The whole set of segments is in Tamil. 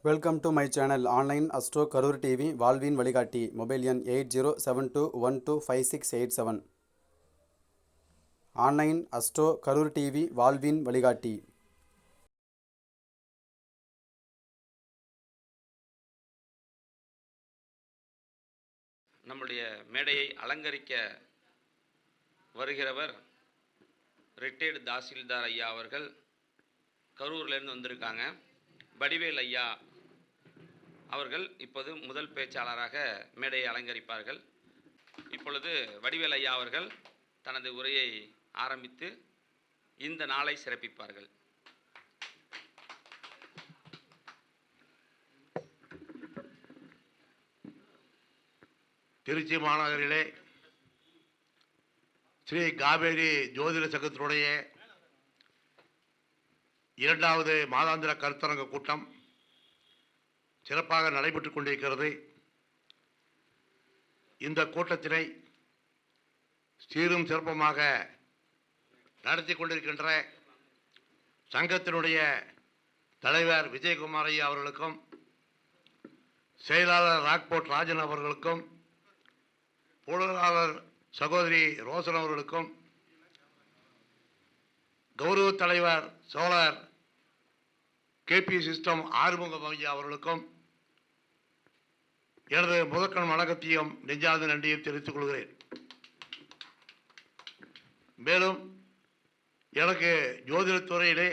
Welcome to my channel online astro Karur TV வாழ்வின் வழிகாட்டி. மொபைல் எண் 8072125687. ஆன்லைன் அஸ்ட்ரோ கரூர் டிவி வாழ்வின் வழிகாட்டி. நம்முடைய மேடையை அலங்கரிக்க வருகிறவர் ரிட்டையர்டு தாசில்தார் ஐயா அவர்கள் கரூர்லேருந்து வந்திருக்காங்க. வடிவேல் ஐயா அவர்கள் இப்போது முதல் பேச்சாளராக மேடையை அலங்கரிப்பார்கள். இப்பொழுது வடிவேல் ஐயா அவர்கள் தனது உரையை ஆரம்பித்து இந்த நாளை சிறப்பிப்பார்கள். திருச்சி மாநகரிலே ஸ்ரீ காவேரி ஜோதிட சங்கத்தினுடைய இரண்டாவது மாதாந்திர கருத்தரங்க கூட்டம் சிறப்பாக நடைபெற்றுக் கொண்டிருக்கிறது. இந்த கூட்டத்தினை சீரும் சிறப்பமாக நடத்தி கொண்டிருக்கின்ற சங்கத்தினுடைய தலைவர் விஜயகுமார் ஐயா அவர்களுக்கும், செயலாளர் ராக்போர்ட் ராஜன் அவர்களுக்கும், பொருளாளர் சகோதரி ரோசன் அவர்களுக்கும், கௌரவ தலைவர் சோழர் கேபி சிஸ்டம் ஆறுமுகம் ஐயா அவர்களுக்கும் எனது முதற்கண் வணக்கத்தையும் நெஞ்சார்ந்த நன்றியும் தெரிவித்துக் கொள்கிறேன். மேலும் எனக்கு ஜோதிடத்துறையிலே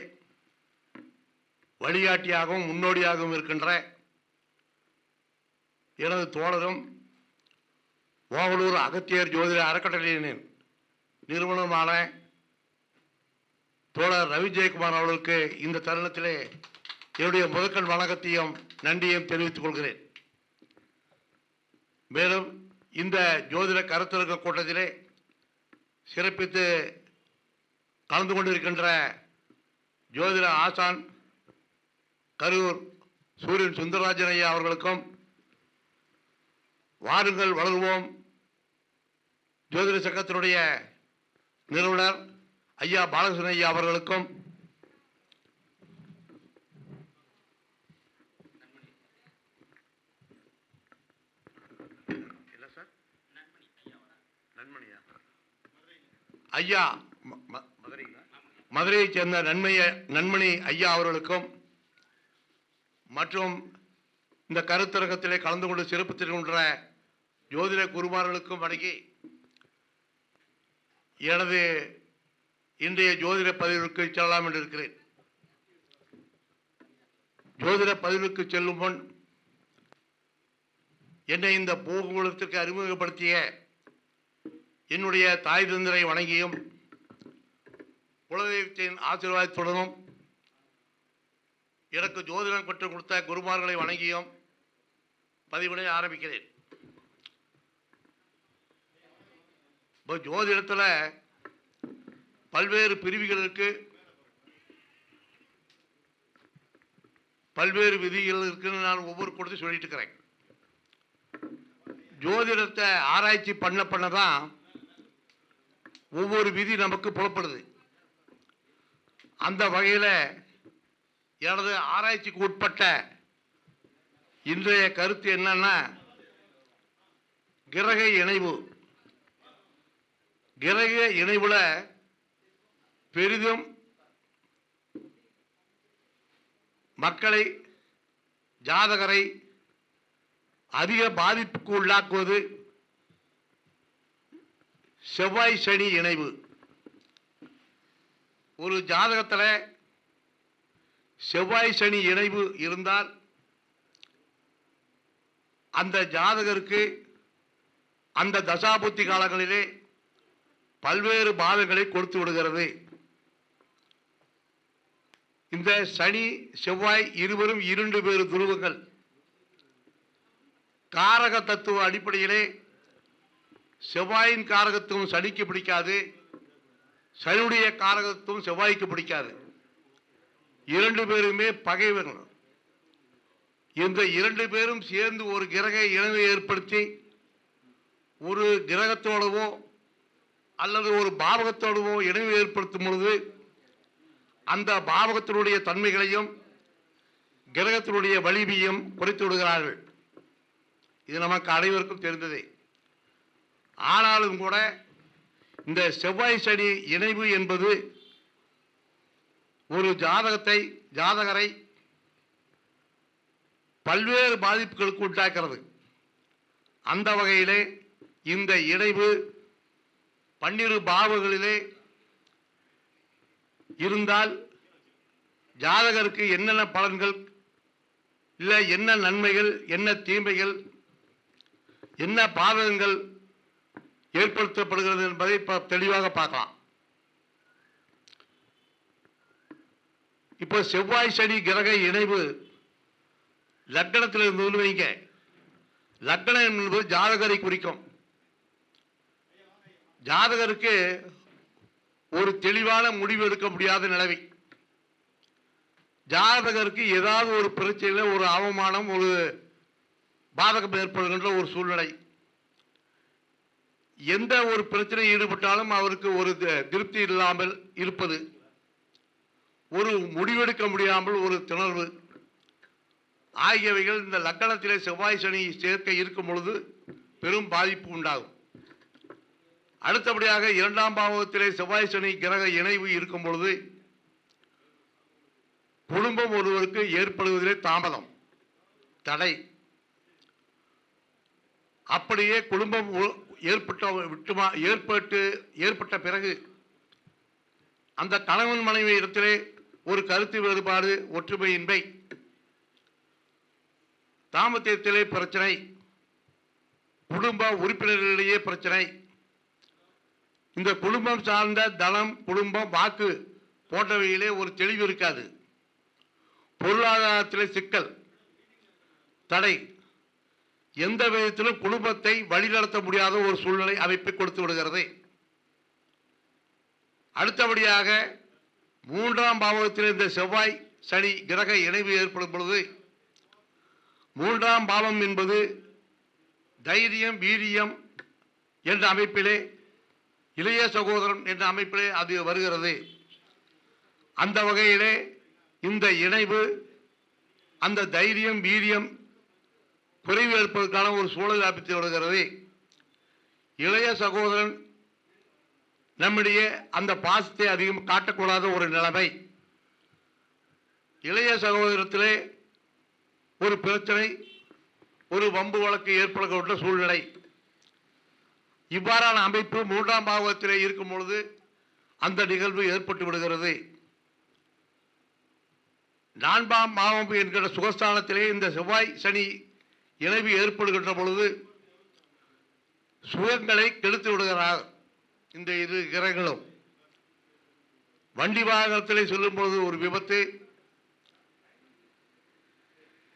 வழிகாட்டியாகவும் முன்னோடியாகவும் இருக்கின்ற எனது தோழரும் ஓவலூர் அகத்தியர் ஜோதிட அறக்கட்டளையின் நிறுவனமான தோழர் ரவி ஜெயக்குமார் அவர்களுக்கு இந்த தருணத்திலே என்னுடைய முதற்கண் வணக்கத்தையும் நன்றியையும் தெரிவித்துக் கொள்கிறேன். மேலும் இந்த ஜோதிட கருத்தரங்க கூட்டத்திலே சிறப்பித்து கலந்து கொண்டிருக்கின்ற ஜோதிட ஆசான் கரூர் சூரியன் சுந்தரராஜன் ஐயா அவர்களுக்கும், வாருங்கள் வளர்வோம் ஜோதிட சங்கத்தினுடைய நிறுவனர் ஐயா பாலகிருஷ்ணன் ஐயா அவர்களுக்கும், ஐயா மதுரையைச் சேர்ந்த நன்மணி ஐயா அவர்களுக்கும் மற்றும் இந்த கருத்தரங்கத்திலே கலந்து கொண்டு சிறப்பித்திருக்கின்ற ஜோதிட குருமார்களுக்கும் வணங்கி எனது இன்றைய ஜோதிட பதிவிற்கு செல்லலாம் என்று இருக்கிறேன். ஜோதிட பதிவுக்கு செல்லும் முன் என்னை இந்த பூகோளத்திற்கு அறிமுகப்படுத்திய என்னுடைய தாய் தந்தரை வணங்கியும் குலதெய்வத்தின் ஆசீர்வாதத்துடனும் எனக்கு ஜோதிடம் கற்றுக் கொடுத்த குருமார்களை வணங்கியும் பதிவினை ஆரம்பிக்கிறேன். இப்போ ஜோதிடத்தில் பல்வேறு பிரிவுகள் இருக்கு, பல்வேறு விதிகள் இருக்குன்னு நான் ஒவ்வொரு கூட்டத்தையும் சொல்லிட்டு இருக்கிறேன். ஜோதிடத்தை ஆராய்ச்சி பண்ணதான் ஒவ்வொரு விதி நமக்கு புலப்படுது. அந்த வகையில் எனது ஆராய்ச்சிக்கு உட்பட்ட இன்றைய கருத்து என்னன்னா, கிரக இணைவு. கிரக இணைவுல பெரிதும் மக்களை, ஜாதகரை அதிக பாதிப்புக்கு உள்ளாக்குவது செவ்வாய் சனி இணைவு. ஒரு ஜாதகத்தில் செவ்வாய் சனி இணைவு இருந்தால் அந்த ஜாதகருக்கு அந்த தசாபுத்தி காலங்களிலே பல்வேறு பாதங்களை கொடுத்து விடுகிறது. இந்த சனி செவ்வாய் இருவரும் இரண்டு பேரு துருவங்கள். காரக தத்துவ அடிப்படையிலே செவ்வாயின் காரகத்துவம் சனிக்கு பிடிக்காது, சனியுடைய காரகத்துவம் செவ்வாய்க்கு பிடிக்காது. இரண்டு பேருமே பகைவர்கள். இந்த இரண்டு பேரும் சேர்ந்து ஒரு கிரக இணைவை ஏற்படுத்தி ஒரு கிரகத்தோடவோ அல்லது ஒரு பாவகத்தோடவோ இணைவு ஏற்படுத்தும் பொழுது அந்த பாவகத்தினுடைய தன்மைகளையும் கிரகத்தினுடைய வலிமையும் குறைத்து விடுகிறார்கள். இது நமக்கு அனைவருக்கும் தெரிந்ததே. ஆனாலும் கூட இந்த செவ்வாய் சனி இணைவு என்பது ஒரு ஜாதகரை பல்வேறு பாதிப்புகளுக்கு உண்டாக்குறது. அந்த வகையிலே இந்த இணைவு 12 பாவங்களிலே இருந்தால் ஜாதகருக்கு என்னென்ன பலன்கள், இல்லை என்ன நன்மைகள், என்ன தீமைகள், என்ன பாதகங்கள் ஏற்படுத்தப்படுகிறது என்பதை தெளிவாக பார்க்கலாம். இப்போ செவ்வாய் சனி கிரக இணைவு லக்னத்தில் இருந்து வைங்க. லக்னம் என்பது ஜாதகரை குறிக்கும். ஜாதகருக்கு ஒரு தெளிவான முடிவு எடுக்க முடியாத நிலைமை. ஜாதகருக்கு ஏதாவது ஒரு பிரச்சனையில் ஒரு அவமானம், ஒரு பாதகம் ஏற்படுகின்ற ஒரு சூழ்நிலை. எந்த ஒரு பிரச்சனையில் ஈடுபட்டாலும் அவருக்கு ஒரு திருப்தி இல்லாமல் இருப்பது, ஒரு முடிவெடுக்க முடியாமல் ஒரு திணர்வு ஆகியவைகள் இந்த லக்னத்திலே செவ்வாய் சனி சேர்க்கை இருக்கும் பொழுது பெரும் பாதிப்பு உண்டாகும். அடுத்தபடியாக 2ஆம் பாவத்திலே செவ்வாய் சனி கிரக இணைவு இருக்கும் பொழுது குடும்பம் ஒருவருக்கு ஏற்படுவதிலே தாமதம், தடை. அப்படியே குடும்பம் ஏற்பட்ட பிறகு அந்த கணவன் மனைவி இடத்திலே ஒரு கருத்து வேறுபாடு, ஒற்றுமையின்மை, தாம்பத்தியத்திலே பிரச்சனை, குடும்ப உறுப்பினர்களிடையே பிரச்சனை, இந்த குடும்பம் சார்ந்த தனம், குடும்பம், வாக்கு போன்றவையிலே ஒரு தெளிவு இருக்காது. பொருளாதாரத்திலே சிக்கல், தடை, எந்த விதத்திலும் குடும்பத்தை வழிநடத்த முடியாத ஒரு சூழ்நிலை அமைப்பை கொடுத்து விடுகிறது. அடுத்தபடியாக 3ஆம் பாவத்தில் இந்த செவ்வாய் சனி கிரக இணைவு ஏற்படும் பொழுது 3ஆம் பாவம் என்பது தைரியம், வீரியம் என்ற அமைப்பிலே, இளைய சகோதரன் என்ற அமைப்பிலே அது வருகிறது. அந்த வகையிலே இந்த இணைவு அந்த தைரியம், வீரியம் குறைவு ஏற்பதற்கான ஒரு சூழல் அமைத்து விடுகிறது. இளைய சகோதரன் நம்முடைய அந்த பாசத்தை அதிகம் காட்டக்கூடாத ஒரு நிலைமை. இளைய சகோதரத்திலே ஒரு பிரச்சனை, ஒரு வம்பு வழக்கு ஏற்படுகின்ற சூழ்நிலை. இவ்வாறான அமைப்பு 3ஆம் பாவத்திலே இருக்கும் பொழுது அந்த நிகழ்வு ஏற்பட்டு விடுகிறது. 4ஆம் பாவம் என்கிற சுகஸ்தானத்திலே இந்த செவ்வாய் சனி இணைவு ஏற்படுகின்ற பொழுது சுகங்களை கெடுத்து விடுகிறார். இந்த இரு கிரகங்களும் வண்டி வாகனத்திலே செல்லும் பொழுது ஒரு விபத்து,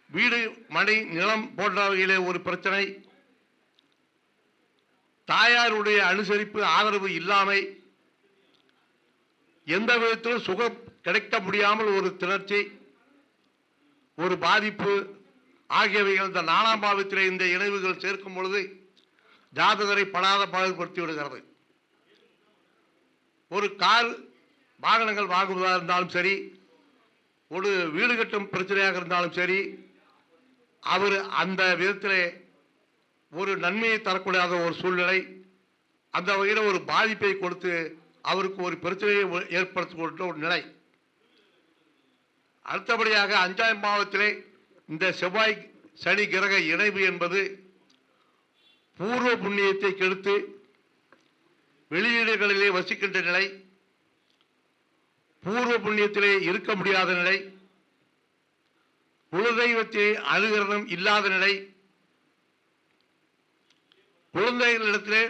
வீடு, மனை, நிலம் போன்றவையிலே ஒரு பிரச்சனை, தாயாருடைய அனுசரிப்பு, ஆதரவு இல்லாமை, எந்த விதத்திலும் சுகம் கிடைக்க முடியாமல் ஒரு திணர்ச்சி, ஒரு பாதிப்பு ஆகியவைகள் இந்த 4ஆம் பாவத்திலே இந்த இணைவுகள் சேர்க்கும் பொழுது ஜாதகரை படாத பாடுபடுத்தி விடுகிறது. ஒரு கார், வாகனங்கள் வாங்குவதாக இருந்தாலும் சரி, ஒரு வீடு கட்டும் பிரச்சனையாக இருந்தாலும் சரி, அவர் அந்த விதத்திலே ஒரு நன்மையை தரக்கூடாத ஒரு சூழ்நிலை, அந்த வகையில் ஒரு பாதிப்பை கொடுத்து அவருக்கு ஒரு பிரச்சனையை ஏற்படுத்த ஒரு நிலை. அடுத்தபடியாக 5ஆம் பாவத்திலே இந்த செவ்வாய் சனி கிரக இணைவு என்பது பூர்வ புண்ணியத்தை கெடுத்து வெளியீடுகளிலே வசிக்கின்ற நிலை, பூர்வ புண்ணியத்திலே இருக்க முடியாத நிலை, குலதெய்வத்தை அனுகரணம் இல்லாத நிலை, குழந்தைகளிடத்திலே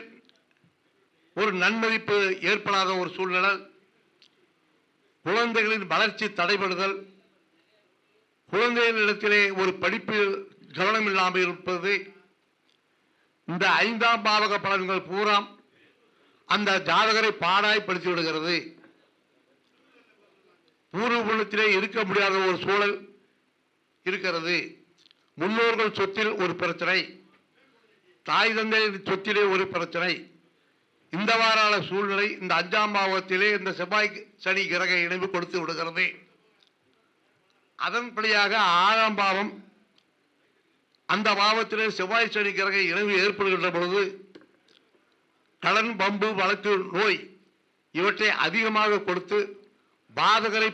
ஒரு நன்மதிப்பு ஏற்படாத ஒரு சூழ்நிலை, குழந்தைகளின் வளர்ச்சி தடைபடுதல், குழந்தைகளிடத்திலே ஒரு படிப்பில் கவனம் இல்லாமல் இருப்பது, இந்த 5ஆம் பாவக பலன்கள் பூரா அந்த ஜாதகரை பாடாய்படுத்தி விடுகிறது. பூர்வ புண்ணியத்திலே இருக்க முடியாத ஒரு சூழல் இருக்கிறது. முன்னோர்கள் சொத்தில் ஒரு பிரச்சனை, தாய் தந்தை சொத்திலே ஒரு பிரச்சனை. இந்த வாரான சூழ்நிலை இந்த 5ஆம் பாவத்திலே இந்த செவ்வாய் சனி கிரக இணைவு கொடுத்து விடுகிறது. அதன்படியாக 6ஆம் பாவம், அந்த பாவத்திலே செவ்வாய் சனி கிரக இணைவு ஏற்படுகின்ற பொழுது கடன், பம்பு, வழக்கு, நோய் இவற்றை அதிகமாக கொடுத்து ஜாதகரை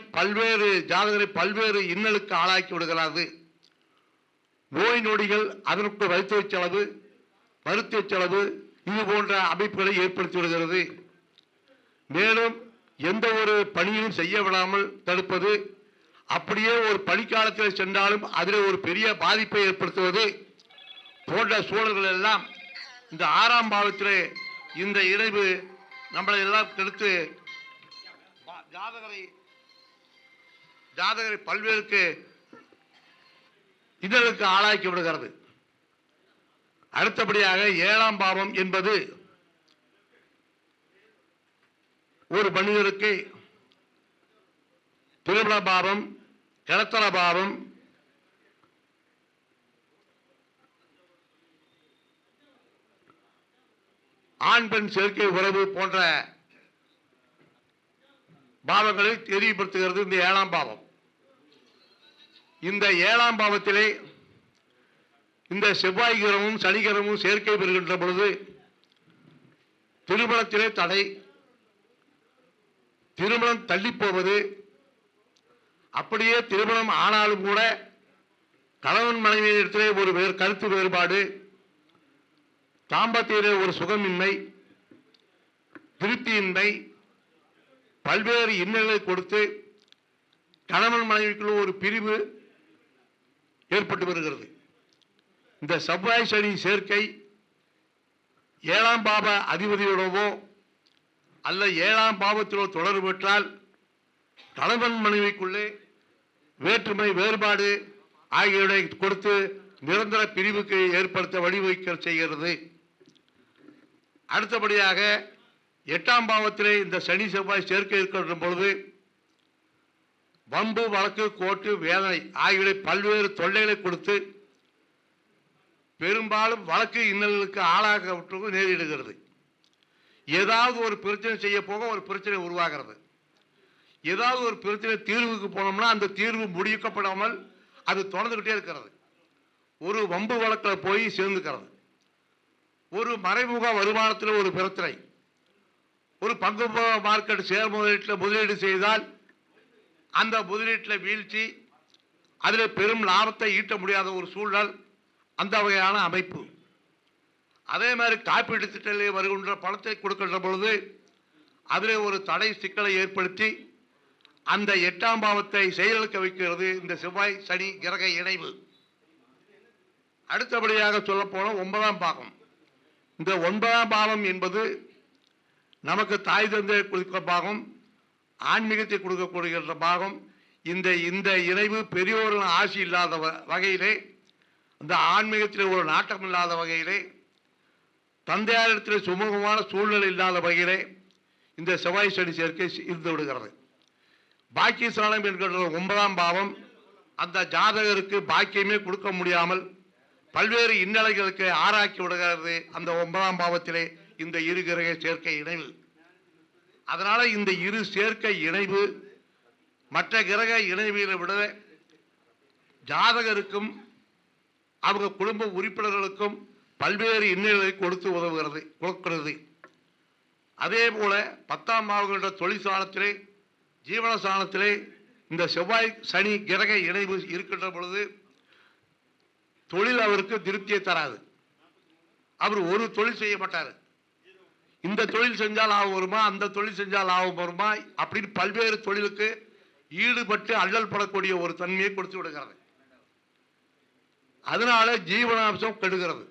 பல்வேறு இன்னலுக்கு ஆளாக்கி விடுகிறது. நோய் நொடிகள், அதற்கு வைத்திய செலவு, மருத்துவ செலவு, இது போன்ற அமைப்புகளை ஏற்படுத்தி விடுகிறது. மேலும் எந்த ஒரு பணியும் செய்ய விடாமல் தடுப்பது, அப்படியே ஒரு பணிக்காலத்தில் சென்றாலும் அதில் ஒரு பெரிய பாதிப்பை ஏற்படுத்துவது போன்ற சூழல்கள் எல்லாம் இந்த 6ஆம் பாவத்திலே இந்த இணைவு நம்மளை எல்லாம் கெடுத்து ஜாதகரை பல்வேறு இன்னலுக்கு ஆளாக்கி விடுகிறது. அடுத்தபடியாக 7ஆம் பாவம் என்பது ஒரு மனிதருக்கு திருமண பாவம், கிளத்தல பாவம், ஆண் பெண் சேர்க்கை உறவு போன்ற பாவங்களை தெரியப்படுத்துகிறது இந்த 7ஆம் பாவம். இந்த 7ஆம் பாவத்திலே இந்த செவ்வாய் கிரகமும் சனி கிரகமும் சேர்க்கை பெறுகின்ற பொழுது திருமணத்திலே தடை, திருமணம் தள்ளி போவது, அப்படியே திருமணம் ஆனாலும் கூட கணவன் மனைவியிடத்திலே ஒரு கருத்து வேறுபாடு, தாம்பத்தியிலே ஒரு சுகமின்மை, திருப்தியின்மை, பல்வேறு இன்னல்களை கொடுத்து கணவன் மனைவிக்குள்ள ஒரு பிரிவு ஏற்பட்டு வருகிறது. இந்த செவ்வாய் சனி சேர்க்கை 7ஆம் பாவ அதிபதியோடவோ அல்ல 7ஆம் பாவத்திலோ தொடர்பு பெற்றால் கணவன் மனைவிக்குள்ளே வேற்றுமை, வேறுபாடு ஆகியவை கொடுத்து நிரந்தர பிரிவுக்கு ஏற்படுத்த வழிவகுக்க செய்கிறது. அடுத்தபடியாக 8ஆம் பாவத்திலே இந்த சனி செவ்வாய் சேர்க்கை இருக்கின்ற பொழுது வம்பு, வழக்கு, கோர்ட்டு, வேதனை ஆகியவை பல்வேறு தொல்லைகளை கொடுத்து பெரும்பாலும் வழக்கு இன்னல்களுக்கு ஆளாக நேரிடுகிறது. ஏதாவது ஒரு பிரச்சனை செய்ய போக ஒரு பிரச்சனை உருவாகிறது. ஏதாவது ஒரு பிரச்சனை தீர்வுக்கு போனோம்னா அந்த தீர்வு முடிக்கப்படாமல் அது தொடர்ந்துகிட்டே இருக்கிறது. ஒரு வம்பு வழக்கில் போய் சேர்ந்துக்கிறது. ஒரு மறைமுக வருமானத்தில் ஒரு பிரச்சனை, ஒரு பங்கு மார்க்கெட் ஷேர் முதலீடு செய்தால் அந்த முதலீட்டில் வீழ்ச்சி, அதில் பெரும் லாபத்தை ஈட்ட முடியாத ஒரு சூழல், அந்த வகையான அமைப்பு. அதே மாதிரி காப்பீட்டு திட்டத்திலே வருகின்ற பணத்தை கொடுக்கின்ற பொழுது அதிலே ஒரு தடை, சிக்கலை ஏற்படுத்தி அந்த 8ஆம் பாவத்தை செயலுக்க வைக்கிறது இந்த செவ்வாய் சனி கிரக இணைவு. அடுத்தபடியாக சொல்ல போன 9ஆம் பாகம். இந்த 9ஆம் பாவம் என்பது நமக்கு தாய் தந்தை கொடுக்கிற பாகம், ஆன்மீகத்தை கொடுக்கக்கூடிய பாகம். இந்த இணைவு பெரியோர்கள் ஆசி இல்லாத வகையிலே, இந்த ஆன்மீகத்தில் ஒரு நாட்டம் இல்லாத வகையிலே, தந்தையாரிடத்தில் சுமூகமான சூழ்நிலை இல்லாத வகையிலே இந்த செவ்வாய் சனி சேர்க்கை இருந்து விடுகிறது. பாக்கியஸ்தானம் என்கிற 9ஆம் பாவம் அந்த ஜாதகருக்கு பாக்கியமே கொடுக்க முடியாமல் பல்வேறு இன்னலைகளுக்கு ஆராக்கி விடுகிறது அந்த 9ஆம் பாவத்திலே இந்த இரு கிரக சேர்க்கை இணைவு. அதனால இந்த இரு சேர்க்கை இணைவு மற்ற கிரக இணைவிகளை விட ஜாதகருக்கும் அவங்க குடும்ப உறுப்பினர்களுக்கும் பல்வேறு இன்னல்களை கொடுக்கிறது. அதே போல 10ஆம் பாவம் தொழில் ஸ்தானத்திலே, ஜீவன ஸ்தானத்திலே இந்த செவ்வாய் சனி கிரக இணைவு இருக்கின்ற பொழுது தொழில் அவருக்கு திருப்தியை தராது. அவர் ஒரு தொழில் செய்ய மாட்டார். இந்த தொழில் செஞ்சால் லாபம் வருமா, அந்த தொழில் செஞ்சால் லாபம் வருமா, அப்படின்னு பல்வேறு தொழிலுக்கு ஈடுபட்டு அல்லல் படக்கூடிய ஒரு தன்மையை கொடுத்து விடுகிறது. அதனால ஜீவனாம்சம் கெடுகிறது.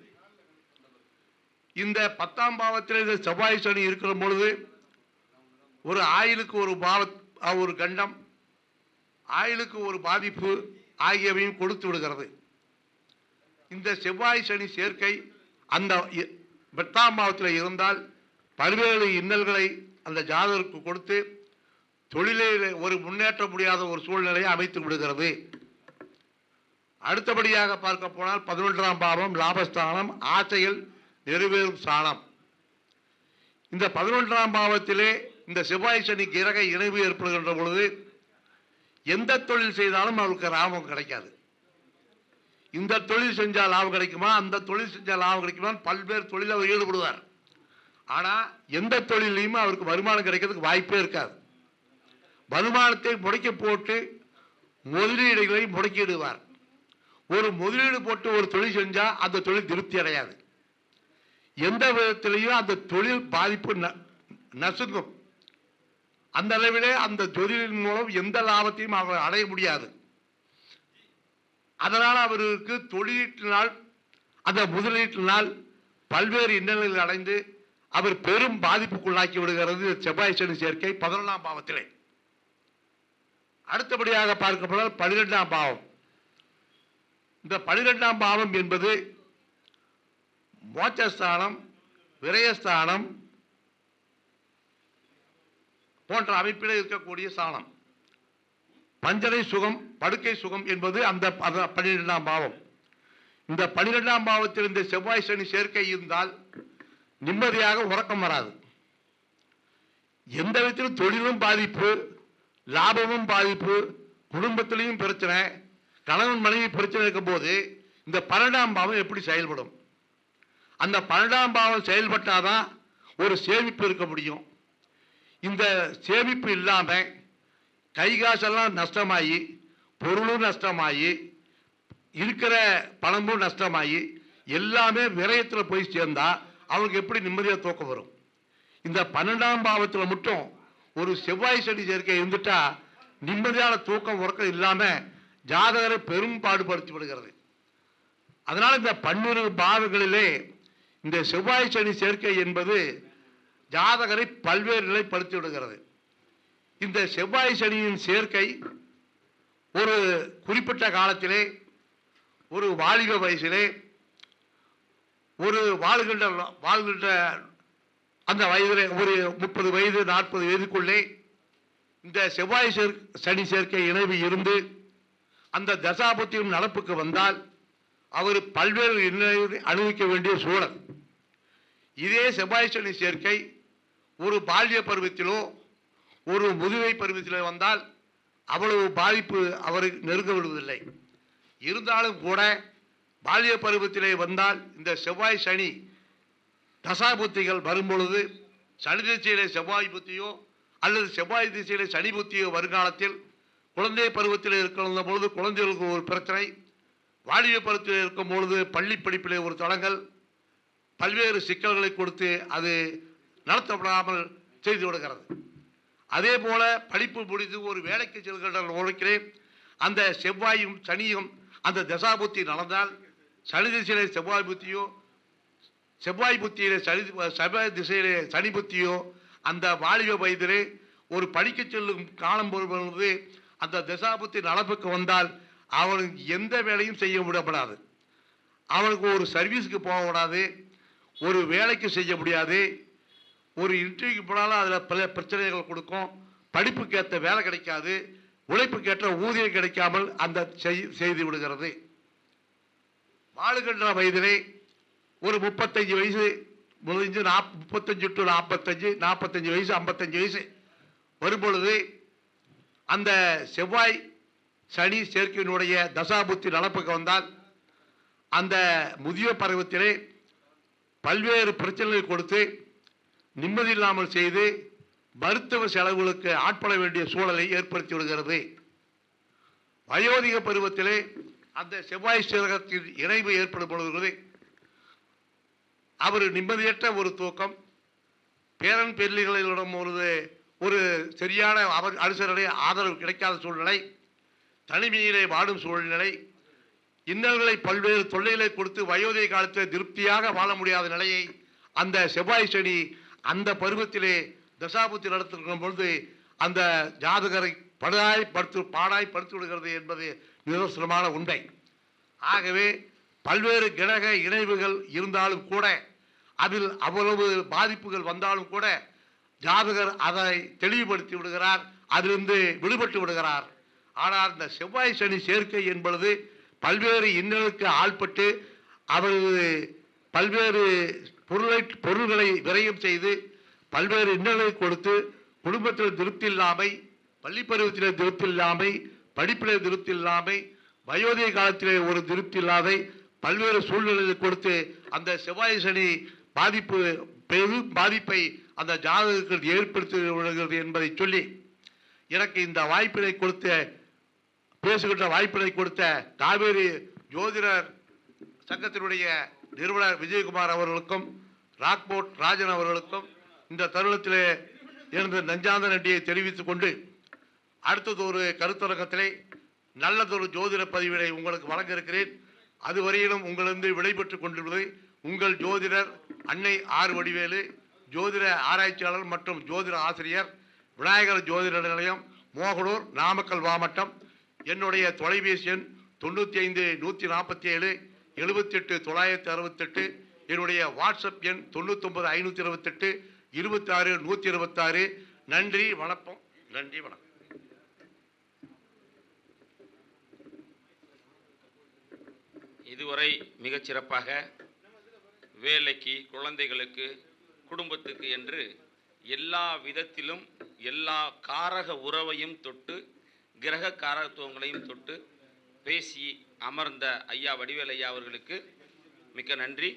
இந்த 10ஆம் பாவத்தில் இந்த செவ்வாய் சனி இருக்கிற பொழுது ஒரு ஆயுளுக்கு ஒரு கண்டம், ஆயுளுக்கு ஒரு பாதிப்பு ஆகியவையும் கொடுத்து விடுகிறது. இந்த செவ்வாய் சனி சேர்க்கை அந்த 8ஆம் பாவத்தில் இருந்தால் பல்வேறு இன்னல்களை அந்த ஜாதகருக்கு கொடுத்து தொழிலில் ஒரு முன்னேற்ற முடியாத ஒரு சூழ்நிலையை அமைத்து விடுகிறது. அடுத்தபடியாக பார்க்க போனால் 11ஆம் பாவம் லாபஸ்தானம், ஆசைகள் நிறைவேறும் ஸ்தானம். இந்த 11ஆம் பாவத்திலே இந்த செவ்வாய் சனி கிரக இணைவு ஏற்படுகின்ற பொழுது எந்த தொழில் செய்தாலும் அவருக்கு லாபம் கிடைக்காது. இந்த தொழில் செஞ்சால் லாபம் கிடைக்குமா, அந்த தொழில் செஞ்சால் லாபம் கிடைக்குமா, பல்வேறு தொழில் அவர் ஈடுபடுவார். ஆனால் எந்த தொழிலையுமே அவருக்கு வருமானம் கிடைக்கிறதுக்கு வாய்ப்பே இருக்காது. வருமானத்தை முடக்கி போட்டு முதலீடுகளை முடக்கிடுவார். ஒரு முதலீடு போட்டு ஒரு தொழில் செஞ்சால் அந்த தொழில் திருப்தி அடையாது. எந்த விதத்திலையும் அந்த தொழில் பாதிப்பு நசுங்கும். அந்த அளவிலே அந்த தொழிலின் மூலம் எந்த லாபத்தையும் அவர் அடைய முடியாது. அதனால் அவருக்கு தொழிலினால் அந்த முதலீட்டினால் பல்வேறு இன்னல்கள் அடைந்து அவர் பெரும் பாதிப்புக்குள்ளாக்கி விடுகிறது செவ்வாய் சனி சேர்க்கை 11ஆம் பாவத்திலே. அடுத்தபடியாக பார்க்கப்பட்டால் 12ஆம் பாவம். இந்த 12ஆம் பாவம் என்பது மோட்சஸ்தானம், விரயஸ்தானம் போன்ற அமைப்பிலே இருக்கக்கூடிய ஸ்தானம். பஞ்சனை சுகம், படுக்கை சுகம் என்பது அந்த 12ஆம் பாவம். இந்த 12ஆம் பாவத்தில் இந்த செவ்வாய் சனி சேர்க்கை இருந்தால் நிம்மதியாக உறக்கம் வராது. எந்த விதத்திலும் தொழிலும் பாதிப்பு, லாபமும் பாதிப்பு, குடும்பத்திலையும் பிரச்சனை, கணவன் மனைவி பிரச்சனை இருக்கும் போது இந்த 12ஆம் பாவம் எப்படி செயல்படும்? அந்த 12ஆம் பாவம் செயல்பட்டாதான் ஒரு சேமிப்பு இருக்க முடியும். இந்த சேமிப்பு இல்லாம கை காசெல்லாம் நஷ்டமாகி, பொருளும் நஷ்டமாகி, இருக்கிற பணமும் நஷ்டமாகி, எல்லாமே விரயத்தில் போய் சேர்ந்தா அவங்களுக்கு எப்படி நிம்மதியாக தூக்கம் வரும்? இந்த 12ஆம் பாவத்தில் மட்டும் ஒரு செவ்வாய் சனி சேர்க்கை இருந்துட்டா நிம்மதியான தூக்கம் உறக்கம் இல்லாம ஜாதகரை பெரும் பாடுபடுத்தி விடுகிறது. அதனால இந்த 12 பாவங்களிலே இந்த செவ்வாய் சனி சேர்க்கை என்பது ஜாதகரை பல்வேறு நிலைப்படுத்தி விடுகிறது. இந்த செவ்வாய் சனியின் சேர்க்கை ஒரு குறிப்பிட்ட காலத்திலே, ஒரு வாலிப வயசிலே, ஒரு வாழ்கின்ற அந்த வயதிலே, ஒரு 30 வயது 40 வயதுக்குள்ளே இந்த செவ்வாய் சனி சேர்க்கை இணைவு இருந்து அந்த தசாபத்தியும் நடப்புக்கு வந்தால் அவர் பல்வேறு அனுபவிக்க வேண்டிய சூழல். இதே செவ்வாய் சனி சேர்க்கை ஒரு பால்ய பருவத்திலோ ஒரு முதுமை பருவத்திலோ வந்தால் அவ்வளவு பாதிப்பு அவரை நெருங்க விடுவதில்லை. இருந்தாலும் கூட பால்ய பருவத்திலே வந்தால் இந்த செவ்வாய் சனி தசாபுத்திகள் வரும்பொழுது, சனி திசையிலே செவ்வாய் புத்தியோ அல்லது செவ்வாய் திசையிலே சனி புத்தியோ வருங்காலத்தில் குழந்தை பருவத்தில் இருக்கிற பொழுது குழந்தைகளுக்கு ஒரு பிரச்சனை, வாலிப பருவத்தில் இருக்கும் பொழுது பள்ளி படிப்பிலே ஒரு தடங்கல், பல்வேறு சிக்கல்களை கொடுத்து அது நடத்தப்படாமல் செய்து விடுகிறது. அதே போல படிப்பு முடிந்து ஒரு வேலைக்கு செல்கின்ற உழைக்கிறே அந்த செவ்வாயும் சனியும் அந்த தசாபுத்தி நடந்தால், சனி திசையிலே செவ்வாய் புத்தியோ செவ்வாய் புத்தியிலே செவ்வாய் திசையிலே சனி புத்தியோ அந்த வாலிப வயதிலே ஒரு படிக்க செல்லும் காலம் பொழுது அந்த தசாபுத்தி நடப்புக்கு வந்தால் அவனுக்கு எந்த வேலையும் செய்ய விடப்படாது. அவனுக்கு ஒரு சர்வீஸுக்கு போக விடாது, ஒரு வேலைக்கு செய்ய முடியாது, ஒரு இன்டர்வியூக்கு போனாலும் அதில் பல பிரச்சனைகள் கொடுக்கும், படிப்புக்கு ஏற்ற வேலை கிடைக்காது, உழைப்புக்கு ஏற்ற ஊதியம் கிடைக்காமல் அந்த செய்து விடுகிறது. வாழுகின்ற வயதிலே ஒரு 35 வயசு முடிஞ்சு 35 to 45, 45 வயசு 55 வயசு வரும்பொழுது அந்த செவ்வாய் சனி சேர்க்கையினுடைய தசாபுத்தி நடப்புக்கு வந்தால் அந்த முதியோர் பருவத்திலே பல்வேறு பிரச்சனைகளை கொடுத்து நிம்மதி இல்லாமல் செய்து மருத்துவ செலவுகளுக்கு ஆட்பட வேண்டிய சூழலை ஏற்படுத்தி விடுகிறது. வயோதிக பருவத்திலே அந்த செவ்வாய் சேர்க்கத்தின் இணைவு ஏற்படும் பொழுது அவர் நிம்மதியற்ற ஒரு தூக்கம், பேரன் பேர்லிகளிடம் ஒரு சரியான அனுசரணை ஆதரவு கிடைக்காத சூழ்நிலை, தனிமையிலே வாடும் சூழ்நிலை, இன்னல்களை பல்வேறு தொல்லைகளை கொடுத்து வயோதிக காலத்தில் திருப்தியாக வாழ முடியாத நிலையை அந்த செவ்வாய் சனி அந்த பருவத்திலே தசாபுத்தி நடத்துகிற பொழுது அந்த ஜாதகரை பாடாய்படுத்தி விடுகிறது என்பது நிதர்சனமான உண்மை. ஆகவே பல்வேறு கிரக இணைவுகள் இருந்தாலும் கூட, அதில் அவ்வளவு பாதிப்புகள் வந்தாலும் கூட ஜாதகர் அதை தெளிவுபடுத்தி விடுகிறார், அதிலிருந்து விடுபட்டு விடுகிறார். ஆனால் இந்த செவ்வாய் சனி சேர்க்கை என்பது பல்வேறு இன்னலுக்கு ஆள்பட்டு அவரது பல்வேறு பொருள்களை விரயம் செய்து பல்வேறு இன்னல்களை கொடுத்து குடும்பத்தில் திருப்தி இல்லாமை, பள்ளி பருவத்தில் திருப்தி இல்லாமை, படிப்பிலே திருப்தி இல்லாமை, வயோதிக காலத்திலே ஒரு திருப்தி இல்லாதை, பல்வேறு சூழ்நிலைகளை கொடுத்து அந்த செவ்வாய் சனி பாதிப்பு பெரும் பாதிப்பை அந்த ஜாதகத்தில் ஏற்படுத்தி விடுகிறது என்பதை சொல்லி எனக்கு இந்த வாய்ப்பினை கொடுத்த பேசுகின்ற வாய்ப்பினை கொடுத்த காவேரி ஜோதிடர் சங்கத்தினுடைய நிறுவனர் விஜயகுமார் அவர்களுக்கும் ராக்போர்ட் ராஜன் அவர்களுக்கும் இந்த தருணத்திலே எனது நெஞ்சார்ந்த நன்றியை தெரிவித்துக் கொண்டு அடுத்தது ஒரு கருத்தரங்கத்திலே நல்லதொரு ஜோதிட பதிவினை உங்களுக்கு வழங்க இருக்கிறேன். அதுவரையிலும் உங்களிருந்து விடைபெற்றுக் கொண்டிருப்பது உங்கள் ஜோதிடர் அன்னை ஆர் வடிவேலு, ஜோதிட ஆராய்ச்சியாளர் மற்றும் ஜோதிட ஆசிரியர், விநாயகர் ஜோதிட நிலையம், மோகனூர், நாமக்கல் மாவட்டம். என்னுடைய தொலைபேசி எண் 95 147 78 968. என்னுடைய வாட்ஸ்அப் எண் 99 528 26 126. நன்றி வணக்கம். நன்றி வணக்கம். இதுவரை மிகச் சிறப்பாக வேலைக்கு, குழந்தைகளுக்கு, குடும்பத்துக்கு என்று எல்லா விதத்திலும் எல்லா காரக உறவையும் தொட்டு கிரக காரகத்துவங்களையும் தொட்டு பேசி அமர்ந்த ஐயா வடிவேல் ஐயா அவர்களுக்கு மிக்க நன்றி.